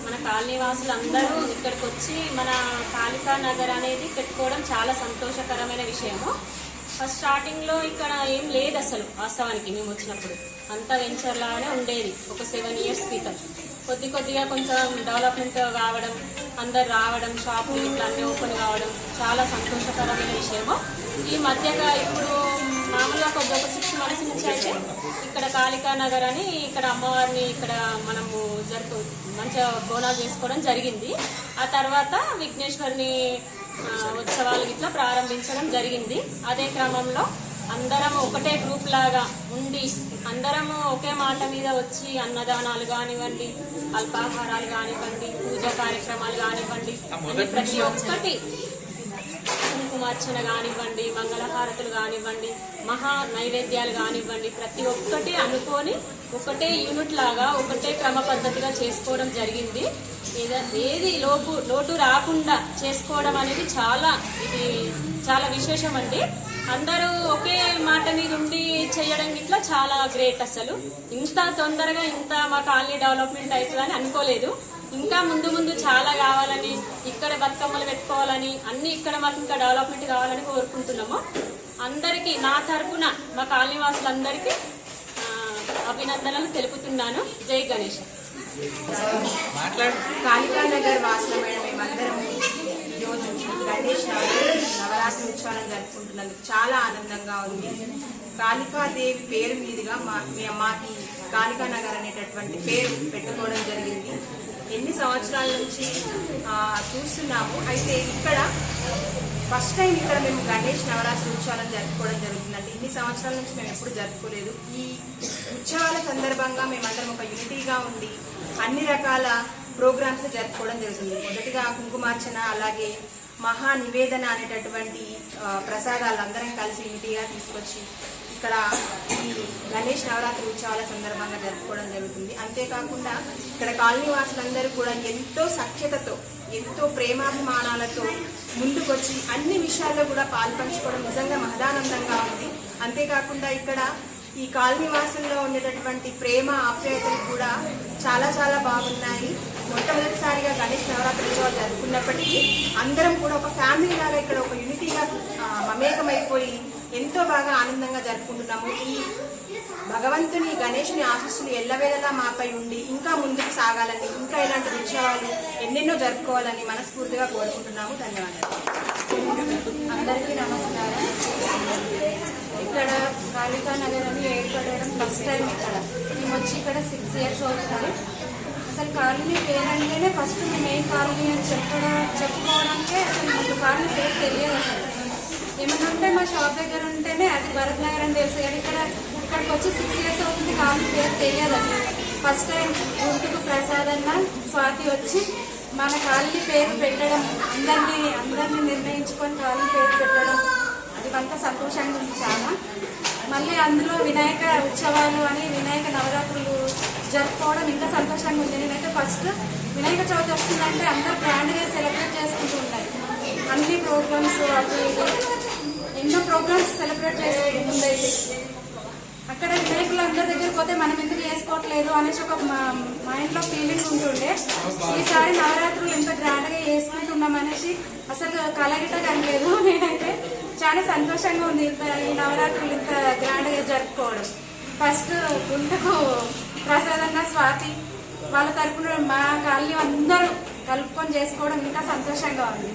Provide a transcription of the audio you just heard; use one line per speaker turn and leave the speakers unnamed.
మన కాలనీ వాసులు అందరూ ఇక్కడికి వచ్చి మన కాళికా నగర్ అనేది పెట్టుకోవడం చాలా సంతోషకరమైన విషయము. ఫస్ట్ స్టార్టింగ్లో ఇక్కడ ఏం లేదు అసలు. వాస్తవానికి మేము వచ్చినప్పుడు అంతా వెంచర్ లాగానే ఉండేది. ఒక 7 years క్రితం కొద్దిగా కొంచెం డెవలప్మెంట్ కావడం, అందరు రావడం, షాపులు ఇట్లా అన్నీ ఓపెన్ కావడం చాలా సంతోషకరమైన విషయము. ఈ మధ్యగా ఇప్పుడు మామూలుగా ఒక 6 months నుంచి అయితే ఇక్కడ కాళికా నగర్ అని ఇక్కడ అమ్మవారిని ఇక్కడ మనము మంచిగా బోనాలు చేసుకోవడం జరిగింది. ఆ తర్వాత విఘ్నేశ్వరిని ఉత్సవాలు ఇట్లా ప్రారంభించడం జరిగింది. అదే క్రమంలో అందరము ఒకటే గ్రూప్ లాగా ఉండి అందరము ఒకే మాట మీద వచ్చి అన్నదానాలు కానివ్వండి, అల్పాహారాలు కానివ్వండి, పూజా కార్యక్రమాలు కానివ్వండి, ప్రతి ఒక్కటి కుంకుమార్చన కానివ్వండి, మంగళహారతులు కానివ్వండి, మహా నైవేద్యాలు కానివ్వండి, ప్రతి ఒక్కటి అనుకొని ఒకటే యూనిట్ లాగా ఒకటే క్రమ పద్ధతిగా చేసుకోవడం జరిగింది. ఏది లోటు రాకుండా చేసుకోవడం అనేది చాలా విశేషం అండి. అందరూ ఒకే మాట మీద ఉండి చేయడం ఇట్లా చాలా గ్రేట్. అసలు ఇంత తొందరగా మా కాలనీ డెవలప్మెంట్ అవుతుందని అనుకోలేదు. ఇంకా ముందు చాలా కావాలని, ఇక్కడ బతుకమ్మలు పెట్టుకోవాలని, అన్ని ఇక్కడ మాకు ఇంకా డెవలప్మెంట్ కావాలని కోరుకుంటున్నాము. అందరికీ నా తరపున మా కాలనీ వాసులందరికీ అభినందనలు తెలుపుతున్నాను. జై గణేష్.
కాళికా నగర్ వాసులమైన మేమందరం ఈరోజు గణేష్ నవరాత్రి ఉత్సవాలను జరుపుకుంటున్నందుకు చాలా ఆనందంగా ఉంది. కాళికాదేవి పేరు మీదుగా మీ అమ్మకి కాళికా నగర్ అనేటటువంటి పేరు పెట్టుకోవడం జరిగింది. ఎన్ని సంవత్సరాల నుంచి చూస్తున్నాము. అయితే ఇక్కడ ఫస్ట్ టైం ఇక్కడ మేము గణేష్ నవరాత్రి ఉత్సవాలను జరుపుకోవడం జరుగుతుందండి. ఇన్ని సంవత్సరాల నుంచి మేము ఎప్పుడు జరుపుకోలేదు. ఈ ఉత్సవాల సందర్భంగా మేమందరం ఒక యూనిటీగా ఉండి అన్ని రకాల ప్రోగ్రామ్స్ జరుపుకోవడం జరుగుతుంది. మొదటిగా కుంకుమార్చన, అలాగే మహా నివేదన అనేటటువంటి ప్రసాదాలు అందరం కలిసి యూనిటీగా తీసుకొచ్చి ఇక్కడ ఈ గణేష్ నవరాత్రి ఉత్సవాల సందర్భంగా జరుపుకోవడం జరుగుతుంది. అంతేకాకుండా ఇక్కడ కాలనీ వాసులందరూ కూడా ఎంతో సఖ్యతతో, ఎంతో ప్రేమాభిమానాలతో ముందుకొచ్చి అన్ని విషయాల్లో కూడా పాల్పంచుకోవడం నిజంగా మహదానందంగా ఉంది. అంతేకాకుండా ఇక్కడ ఈ కాలనీ వాసుల్లో ఉండేటటువంటి ప్రేమ ఆప్యాయతలు కూడా చాలా బాగున్నాయి. మొట్టమొదటిసారిగా గణేష్ నవరాత్రి ఉత్సవాలు జరుపుకున్నప్పటికీ అందరం కూడా ఒక ఫ్యామిలీ లాగా ఇక్కడ ఒక యూనిటీగా మమేకమైపోయి ఎంతో బాగా ఆనందంగా జరుపుకుంటున్నాము. ఈ భగవంతుని గణేషుని ఆశీస్సులు ఎల్లవేళలా మాపై ఉండి ఇంకా ముందుకు సాగాలని, ఇంకా ఇలాంటి ఉత్సవాలు ఎన్నెన్నో జరుపుకోవాలని మనస్ఫూర్తిగా కోరుకుంటున్నాము. ధన్యవాదాలు.
అందరికీ నమస్కారం. ఇక్కడ కాళికా నగర్ అని ఏర్పడడం ఫస్ట్ టైం. మేము వచ్చి ఇక్కడ 6 years అవుతుంది. అసలు కాలనీ పేరు అంటేనే ఫస్ట్ మేము ఏం కాలనీ అని చెప్పుకోవడానికే అసలు మాకు కాలనీ పేరు తెలియదు. అసలు ఏమన్నా ఉంటే మా షాప్ దగ్గర ఉంటేనే అది భరత్ నగర్ అని తెలుసు, కానీ ఇక్కడికి వచ్చి 6 years అవుతుంది. కాలనీ పేరు తెలియదు అసలు. ఫస్ట్ టైం గుంటుకు ప్రసాదన్న స్వాతి వచ్చి మన కాలనీ పేరు పెట్టడం, అందరినీ నిర్ణయించుకొని కాలనీ పేరు పెట్టడం, అది అంత సంతోషంగా ఉంది చాలా. మళ్ళీ అందులో వినాయక ఉత్సవాలు అని వినాయక నవరాత్రులు జరుపుకోవడం ఇంకా సంతోషంగా ఉంది. నేనైతే ఫస్ట్ వినాయక చవితి వస్తుందంటే అందరూ గ్రాండ్గా సెలబ్రేట్ చేసుకుంటూ ఉంటారు. అన్ని ప్రోగ్రామ్స్ ఎన్నో ప్రోగ్రామ్స్ సెలబ్రేట్ చేసుకుంటూ ముందైతే అక్కడ వినాయకులు అందరి దగ్గర పోతే మనం ఎందుకు చేసుకోవట్లేదు అనేసి ఒక మా ఇంట్లో ఫీలింగ్ ఉంటుండే. ఈసారి నవరాత్రులు ఎంత గ్రాండ్గా చేసుకుంటున్నాం అనేసి అసలు కలగిట కనలేదు. నేనైతే చాలా సంతోషంగా ఉంది ఈ నవరాత్రులు ఇంత గ్రాండ్గా జరుపుకోవడం. ఫస్ట్ గుంటకు ప్రసాదన్న స్వాతి వాళ్ళ తరపున మా కాలనీ అందరూ కలుపుకొని చేసుకోవడం ఇంకా సంతోషంగా ఉంది.